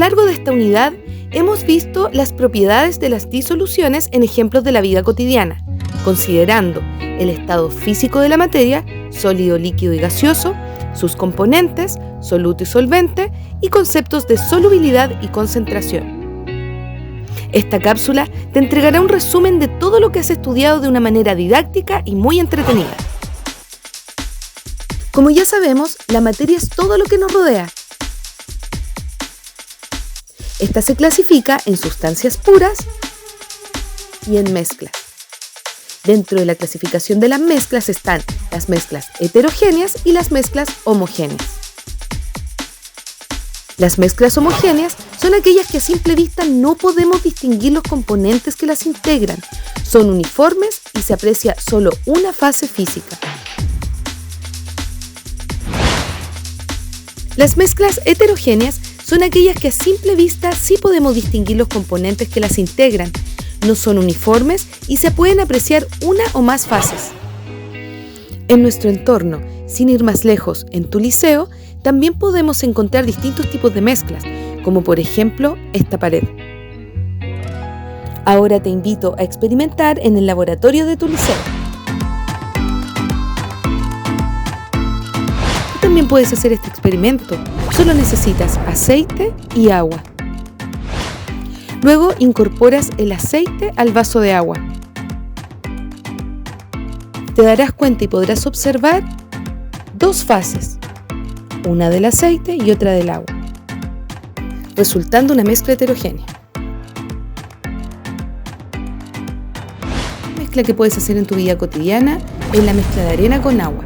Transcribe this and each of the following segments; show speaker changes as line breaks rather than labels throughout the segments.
largo de esta unidad hemos visto las propiedades de las disoluciones en ejemplos de la vida cotidiana, considerando el estado físico de la materia, sólido, líquido y gaseoso, sus componentes, soluto y solvente, y conceptos de solubilidad y concentración. Esta cápsula te entregará un resumen de todo lo que has estudiado de una manera didáctica y muy entretenida. Como ya sabemos, la materia es todo lo que nos rodea. Esta se clasifica en sustancias puras y en mezclas. Dentro de la clasificación de las mezclas están las mezclas heterogéneas y las mezclas homogéneas. Las mezclas homogéneas son aquellas que a simple vista no podemos distinguir los componentes que las integran. Son uniformes y se aprecia solo una fase física. Las mezclas heterogéneas son aquellas que a simple vista sí podemos distinguir los componentes que las integran. No son uniformes y se pueden apreciar una o más fases. En nuestro entorno, sin ir más lejos, en tu liceo, también podemos encontrar distintos tipos de mezclas, como por ejemplo esta pared. Ahora te invito a experimentar en el laboratorio de tu liceo. Tú también puedes hacer este experimento. Solo necesitas aceite y agua. Luego incorporas el aceite al vaso de agua. Te darás cuenta y podrás observar dos fases, una del aceite y otra del agua, resultando una mezcla heterogénea. La mezcla que puedes hacer en tu vida cotidiana es la mezcla de arena con agua.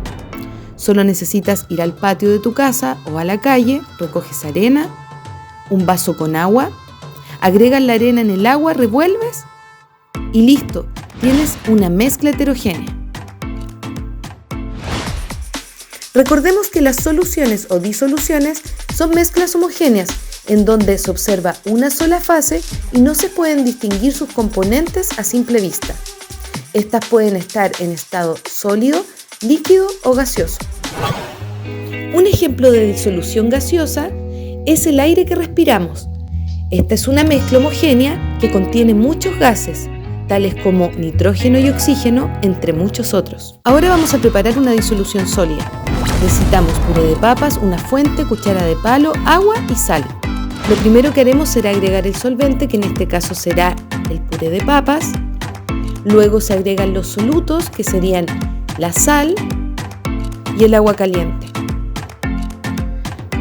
Solo necesitas ir al patio de tu casa o a la calle, recoges arena, un vaso con agua, agregas la arena en el agua, revuelves y listo, tienes una mezcla heterogénea. Recordemos que las soluciones o disoluciones son mezclas homogéneas, en donde se observa una sola fase y no se pueden distinguir sus componentes a simple vista. Estas pueden estar en estado sólido, líquido o gaseoso. Un ejemplo de disolución gaseosa es el aire que respiramos. Esta es una mezcla homogénea que contiene muchos gases, tales como nitrógeno y oxígeno, entre muchos otros. Ahora vamos a preparar una disolución sólida. Necesitamos puré de papas, una fuente, cuchara de palo, agua y sal. Lo primero que haremos será agregar el solvente, que en este caso será el puré de papas. Luego se agregan los solutos, que serían la sal y el agua caliente.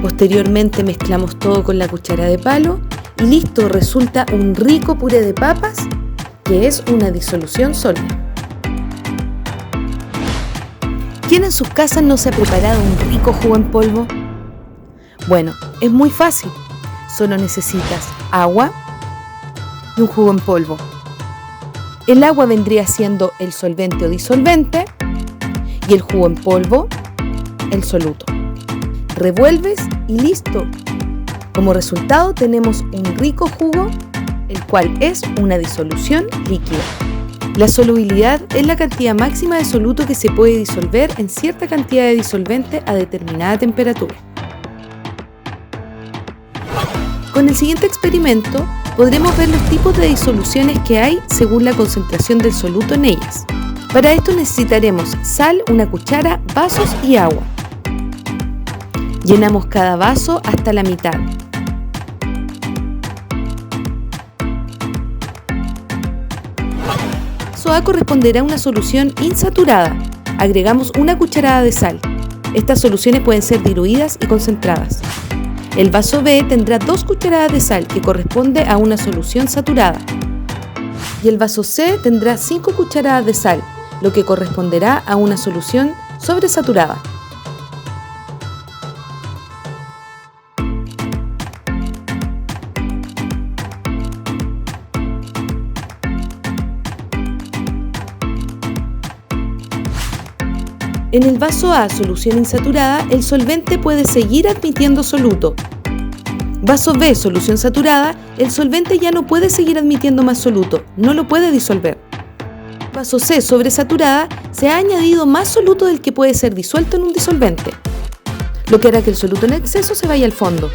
Posteriormente mezclamos todo con la cuchara de palo y listo, resulta un rico puré de papas, que es una disolución sólida. ¿Quién en sus casas no se ha preparado un rico jugo en polvo? Bueno, es muy fácil. Solo necesitas agua y un jugo en polvo. El agua vendría siendo el solvente o disolvente y el jugo en polvo, el soluto. Revuelves y listo. Como resultado tenemos un rico jugo, el cual es una disolución líquida. La solubilidad es la cantidad máxima de soluto que se puede disolver en cierta cantidad de disolvente a determinada temperatura. Con el siguiente experimento podremos ver los tipos de disoluciones que hay según la concentración del soluto en ellas. Para esto necesitaremos sal, una cuchara, vasos y agua. Llenamos cada vaso hasta la mitad. Vaso A corresponderá a una solución insaturada. Agregamos una cucharada de sal. Estas soluciones pueden ser diluidas y concentradas. El vaso B tendrá 2 cucharadas de sal, que corresponde a una solución saturada. Y el vaso C tendrá 5 cucharadas de sal, lo que corresponderá a una solución sobresaturada. En el vaso A, solución insaturada, el solvente puede seguir admitiendo soluto. Vaso B, solución saturada, el solvente ya no puede seguir admitiendo más soluto, no lo puede disolver. Vaso C, sobresaturada, se ha añadido más soluto del que puede ser disuelto en un disolvente, lo que hará que el soluto en exceso se vaya al fondo.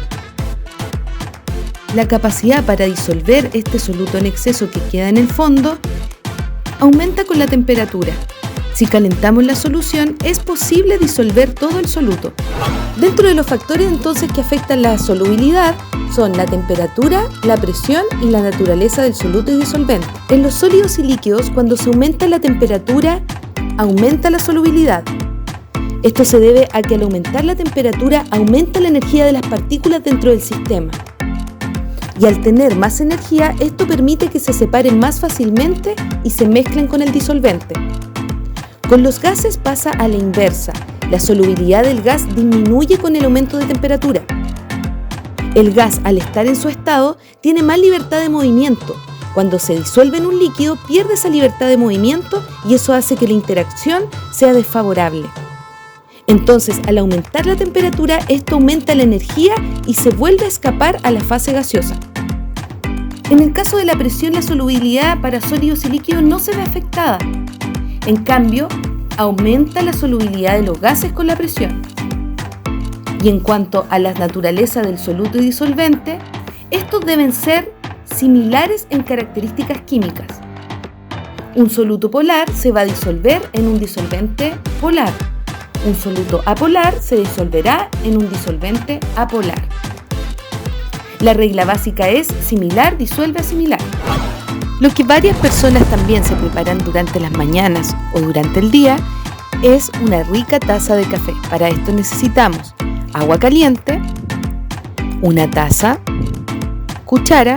la capacidad para disolver este soluto en exceso que queda en el fondo aumenta con la temperatura. Si calentamos la solución, es posible disolver todo el soluto. Dentro de los factores entonces que afectan la solubilidad son la temperatura, la presión y la naturaleza del soluto y disolvente. En los sólidos y líquidos, cuando se aumenta la temperatura, aumenta la solubilidad. Esto se debe a que al aumentar la temperatura aumenta la energía de las partículas dentro del sistema. Y al tener más energía, esto permite que se separen más fácilmente y se mezclen con el disolvente. Con los gases pasa a la inversa. La solubilidad del gas disminuye con el aumento de temperatura. El gas, al estar en su estado, tiene más libertad de movimiento. Cuando se disuelve en un líquido, pierde esa libertad de movimiento y eso hace que la interacción sea desfavorable. Entonces, al aumentar la temperatura, esto aumenta la energía y se vuelve a escapar a la fase gaseosa. En el caso de la presión, la solubilidad para sólidos y líquidos no se ve afectada. En cambio, aumenta la solubilidad de los gases con la presión. Y en cuanto a la naturaleza del soluto y disolvente, estos deben ser similares en características químicas. Un soluto polar se va a disolver en un disolvente polar. Un soluto apolar se disolverá en un disolvente apolar. La regla básica es similar disuelve a similar. Lo que varias personas también se preparan durante las mañanas o durante el día es una rica taza de café. Para esto necesitamos agua caliente, una taza, cuchara,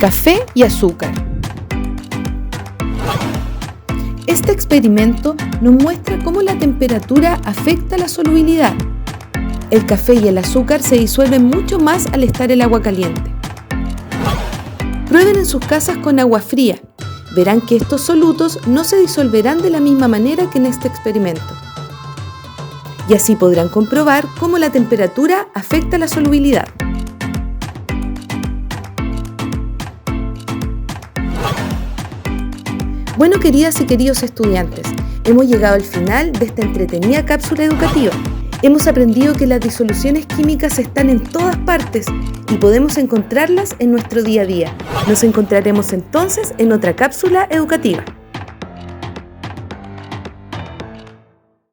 café y azúcar. Este experimento nos muestra cómo la temperatura afecta la solubilidad. El café y el azúcar se disuelven mucho más al estar el agua caliente. Prueben en sus casas con agua fría. Verán que estos solutos no se disolverán de la misma manera que en este experimento. Y así podrán comprobar cómo la temperatura afecta la solubilidad. Bueno, queridas y queridos estudiantes, hemos llegado al final de esta entretenida cápsula educativa. Hemos aprendido que las disoluciones químicas están en todas partes y podemos encontrarlas en nuestro día a día. Nos encontraremos entonces en otra cápsula educativa.